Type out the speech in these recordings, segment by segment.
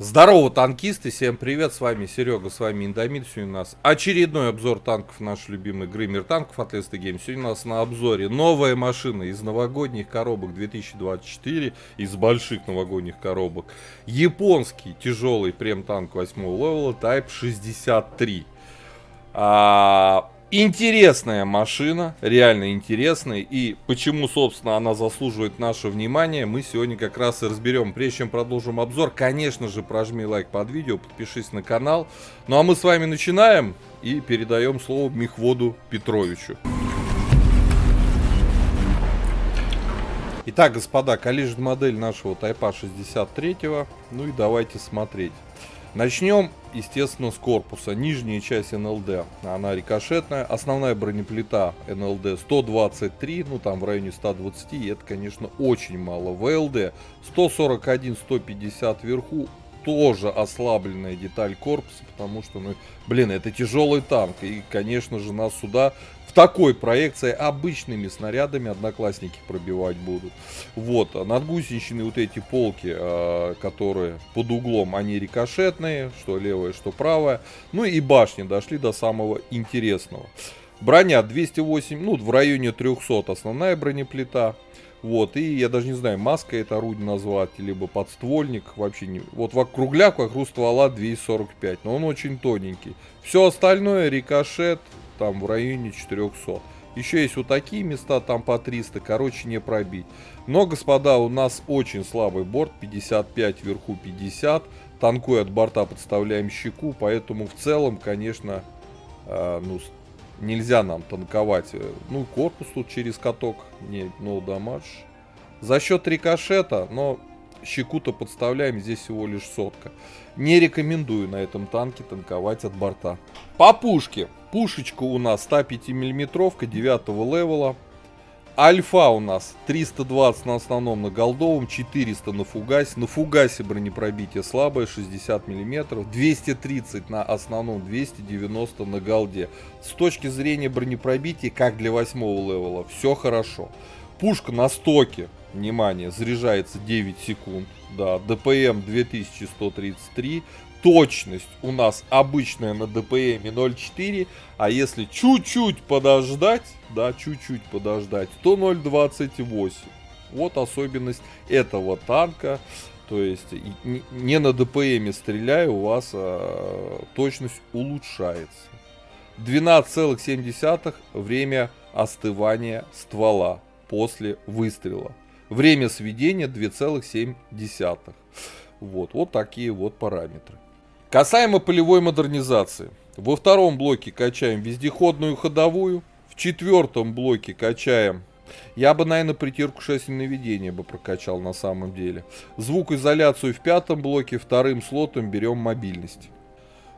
Здорово, танкисты, всем привет, с вами Серега, с вами Индомит. Сегодня у нас очередной обзор танков нашей любимой игры Мир танков от Lesta Games. Сегодня у нас на обзоре новая машина из новогодних коробок 2024, из больших новогодних коробок. Японский тяжелый прем-танк 8 левела Type 63. Интересная машина, реально интересная, и почему, собственно, она заслуживает наше внимание, мы сегодня как раз и разберем. Прежде чем продолжим обзор, конечно же, прожми лайк под видео, подпишись на канал. Ну а мы с вами начинаем и передаем слово Мехводу Петровичу. Итак, господа, коллижная модель нашего Type 63, ну и давайте смотреть. Начнем, естественно, с корпуса. Нижняя часть НЛД, она рикошетная. Основная бронеплита НЛД 123, ну там в районе 120, и это, конечно, очень мало. ВЛД 141-150 вверху, тоже ослабленная деталь корпуса, потому что, ну, блин, это тяжелый танк, и, конечно же, нас сюда в такой проекции обычными снарядами одноклассники пробивать будут. Вот, надгусеничные вот эти полки, которые под углом, они рикошетные, что левая, что правая. Ну и башни дошли до самого интересного. Броня 208, ну в районе 300 основная бронеплита. Вот, и я даже не знаю, маска это орудие назвать, либо подствольник, вообще не... Вот кругляк вокруг ствола 245, но он очень тоненький. Все остальное рикошет, там в районе 400. Еще есть вот такие места, там по 300, короче, не пробить. Но, господа, у нас очень слабый борт, 55 вверху 50. Танкуя от борта подставляем щеку, поэтому в целом, конечно, ну, нельзя нам танковать. Ну, корпус тут через каток, не no damage. За счет рикошета, но щеку-то подставляем, здесь всего лишь сотка. Не рекомендую на этом танке танковать от борта. По пушке. Пушечка у нас 105 миллиметровка 9 левела. Альфа у нас 320 на основном, на голдовом, 400 на фугасе. На фугасе бронепробитие слабое, 60 мм. 230 на основном, 290 на голде. С точки зрения бронепробития, как для 8 левела, все хорошо. Пушка на стоке, внимание, заряжается 9 секунд. Да, ДПМ 2133. Точность у нас обычная на ДПМе 0.4, а если чуть-чуть подождать, да, чуть-чуть подождать, то 0.28. Вот особенность этого танка. То есть не на ДПМе стреляя, у вас точность улучшается. 12,7 время остывания ствола после выстрела. Время сведения 2,7. Вот такие вот параметры. Касаемо полевой модернизации. Во втором блоке качаем вездеходную ходовую. В четвертом блоке качаем... Я бы, наверное, притирку шасси наведения бы прокачал на самом деле. Звукоизоляцию в пятом блоке. Вторым слотом берем мобильность.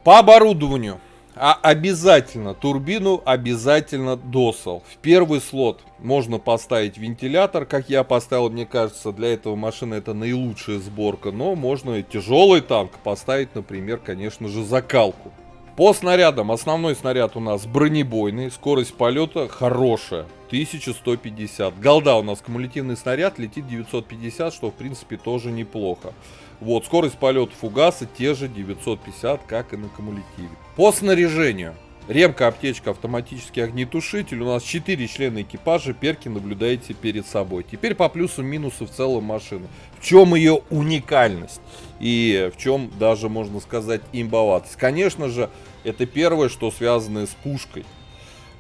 По оборудованию. Обязательно турбину, обязательно досал. В первый слот можно поставить вентилятор, как я поставил, мне кажется, для этого машины это наилучшая сборка. Но можно и тяжелый танк поставить, например, конечно же, закалку. По снарядам, основной снаряд у нас бронебойный, скорость полета хорошая, 1150. Голда у нас кумулятивный снаряд, летит 950, что в принципе тоже неплохо. Вот, скорость полета фугаса те же 950, как и на кумулятиве. По снаряжению. Ремка, аптечка, автоматический огнетушитель. У нас 4 члена экипажа, перки наблюдаете перед собой. Теперь по плюсу-минусу в целом машины. В чем ее уникальность? И в чем даже, можно сказать, имбоватость? Конечно же, это первое, что связано с пушкой.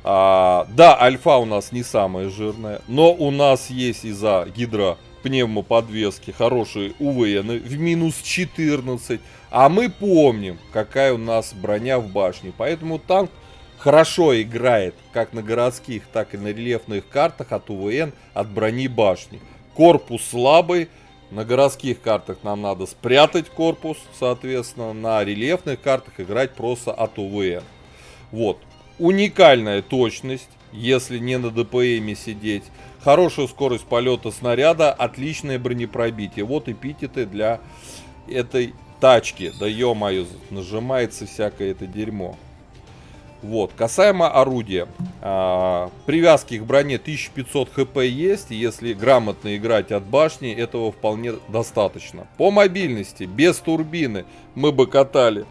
Да, альфа у нас не самая жирная, но у нас есть из-за гидропневмоподвески хорошие УВН в минус 14. А мы помним, какая у нас броня в башне. Поэтому танк хорошо играет как на городских, так и на рельефных картах от УВН, от брони башни. Корпус слабый. На городских картах нам надо спрятать корпус, соответственно, на рельефных картах играть просто от УВН. Вот. Уникальная точность, если не на ДПМе сидеть. Хорошая скорость полета снаряда, отличное бронепробитие. Вот эпитеты для этой тачки. Да ё-моё, нажимается всякое это дерьмо. Вот, касаемо орудия. Привязки к броне 1500 хп есть, и если грамотно играть от башни, этого вполне достаточно. По мобильности, без турбины, мы бы катали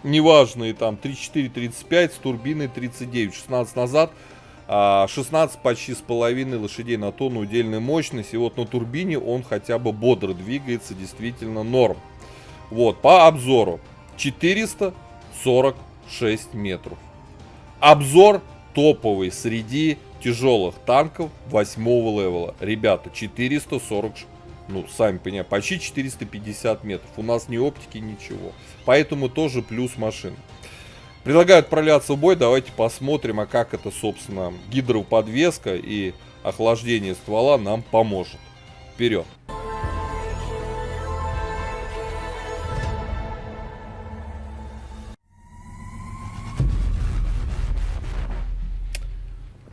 неважные там 34-35 с турбиной 39. 16 назад 16 почти с половиной лошадей на тонну удельной мощности. И вот на турбине он хотя бы бодро двигается, действительно норм. Вот, по обзору 446 метров. Обзор топовый среди тяжелых танков 8-го левела. Ребята, 440, ну, сами понимаете, почти 450 метров. У нас ни оптики, ничего. Поэтому тоже плюс машин. Предлагаю отправляться в бой. Давайте посмотрим, а как это, собственно, гидроподвеска и охлаждение ствола нам поможет. Вперед!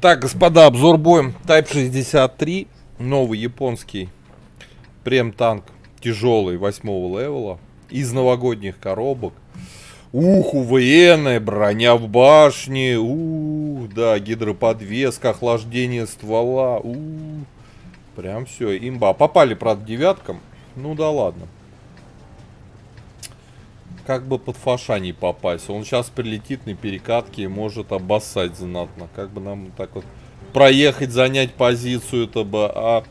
Так, господа, обзор боем Type 63. Новый японский прем-танк. Тяжелый 8-го левела. Из новогодних коробок. УВНная броня в башне. Да, гидроподвеска, охлаждение ствола. Прям все, имба. Попали, правда, девяткам. Ну да ладно. Как бы под фаша не попасть. Он сейчас прилетит на перекатке и может обоссать знатно. Как бы нам так вот проехать, занять позицию, это бы,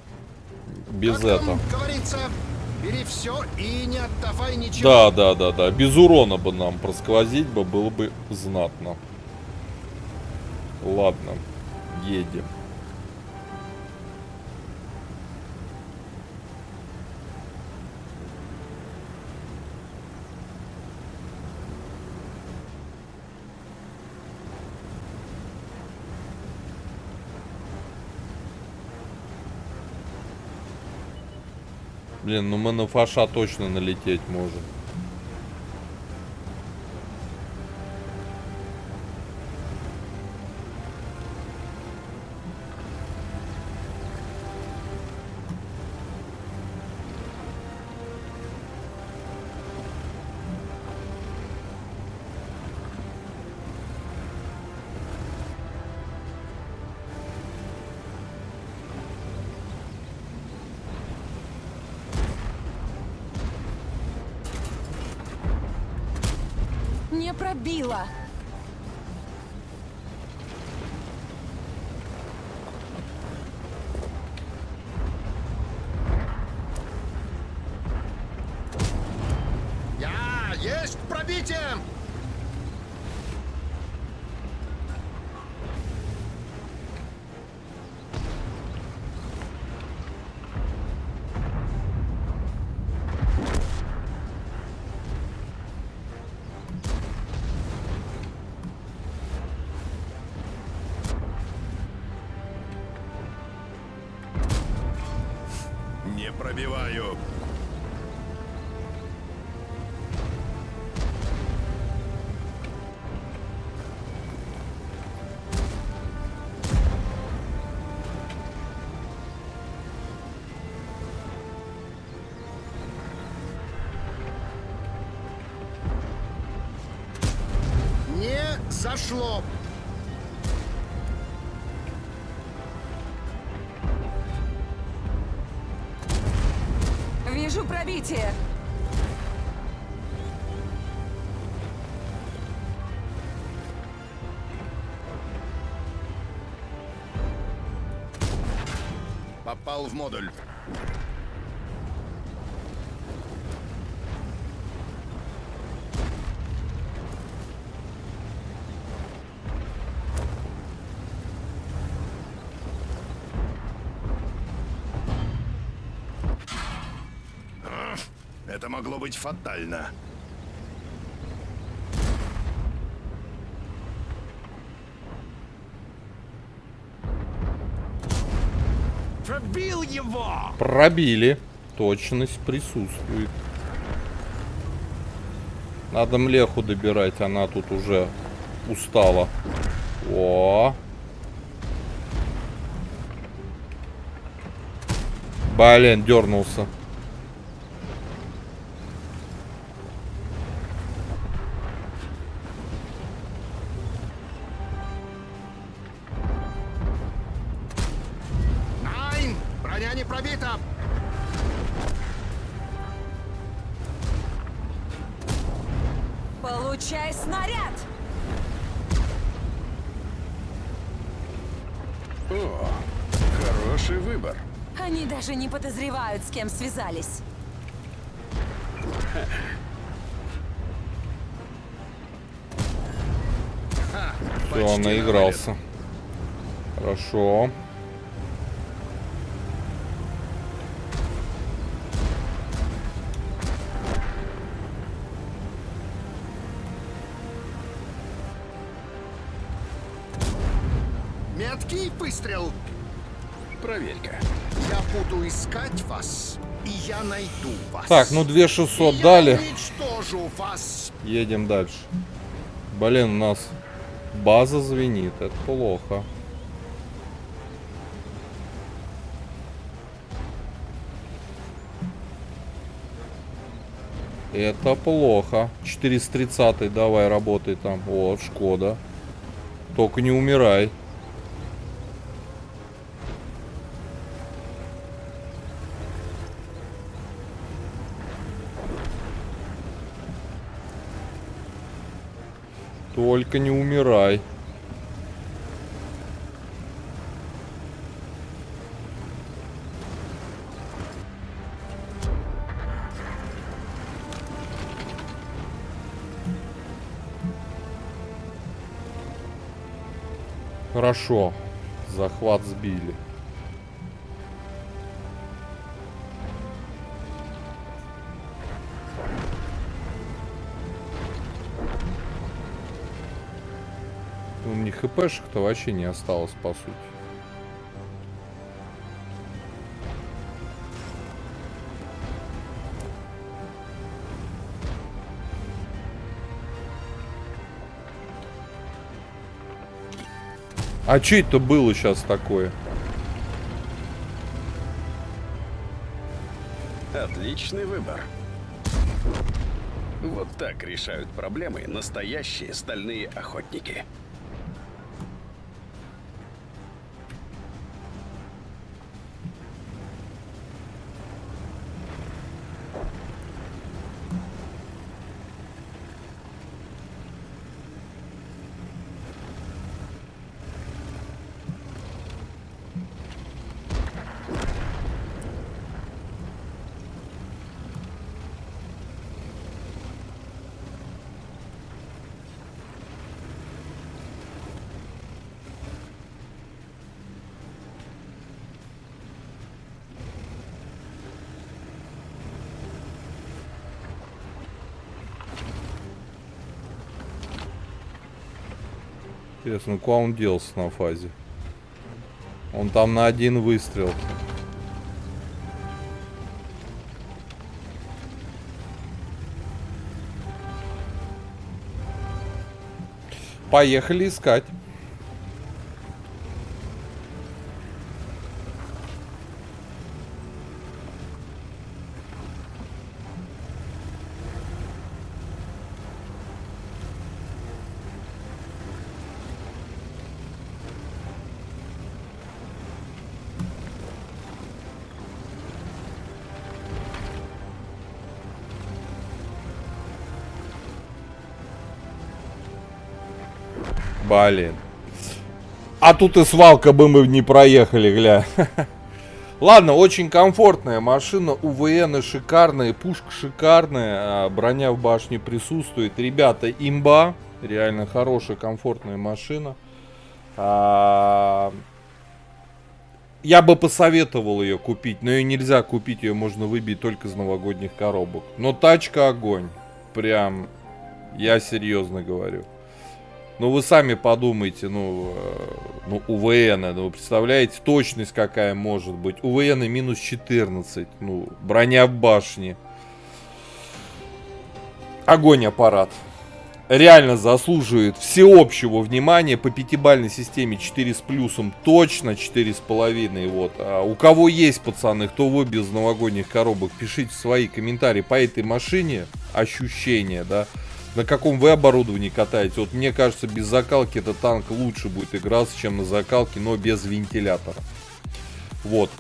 без как этого. Говорится, бери все и не отдавай ничего. Да. Без урона бы нам просквозить бы, было бы знатно. Ладно, едем. Блин, ну мы на фаша точно налететь можем. Не пробила. Есть пробитие! Не пробиваю. Не зашло. Вижу пробитие. Попал в модуль. Это могло быть фатально. Пробил его! Пробили. Точность присутствует. Надо Млеху добирать, она тут уже устала. О! Блин, дернулся. Получай снаряд! О, хороший выбор. Они даже не подозревают, с кем связались. Все, Почти наигрался. Хорошо. Меткий выстрел. Проверь-ка. Я буду искать вас, и я найду вас. Так, ну 2600 И дали. Я уничтожу вас. Едем дальше. Блин, у нас база звенит. Это плохо. Это плохо. 430 давай, работай там. Вот, Шкода. Только не умирай. Только не умирай. Хорошо. Захват сбили. У них хпшек-то вообще не осталось, по сути. А что это было сейчас такое? Отличный выбор. Вот так решают проблемы настоящие стальные охотники. Интересно, куда он делся на фазе? Он там на один выстрел. Поехали искать. Блин. А тут и свалка бы мы не проехали, гля. Ладно, очень комфортная машина. УВН шикарная, пушка шикарная. Броня в башне присутствует. Ребята, имба. Реально хорошая, комфортная машина. Я бы посоветовал ее купить. Но ее нельзя купить. Ее можно выбить только из новогодних коробок. Но тачка огонь. Прям, я серьезно говорю. Ну, вы сами подумайте, УВН, вы представляете, точность какая может быть. УВН минус 14, броня в башне. Огонь аппарат. Реально заслуживает всеобщего внимания. По пятибалльной системе 4 с плюсом, точно 4,5. Вот. А у кого есть, пацаны, кто вы без новогодних коробок, пишите свои комментарии по этой машине, ощущения, да. На каком вы оборудовании катаете? Вот мне кажется, без закалки этот танк лучше будет играться, чем на закалке, но без вентилятора. Вот.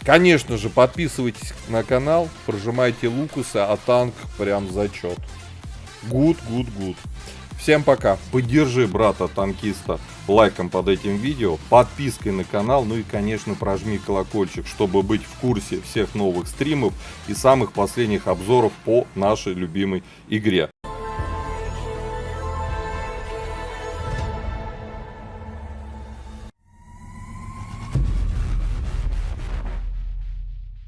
Конечно же, подписывайтесь на канал, прожимайте лукасы, а танк прям зачет. Good. Всем пока. Поддержи брата-танкиста лайком под этим видео, подпиской на канал, ну и, конечно, прожми колокольчик, чтобы быть в курсе всех новых стримов и самых последних обзоров по нашей любимой игре.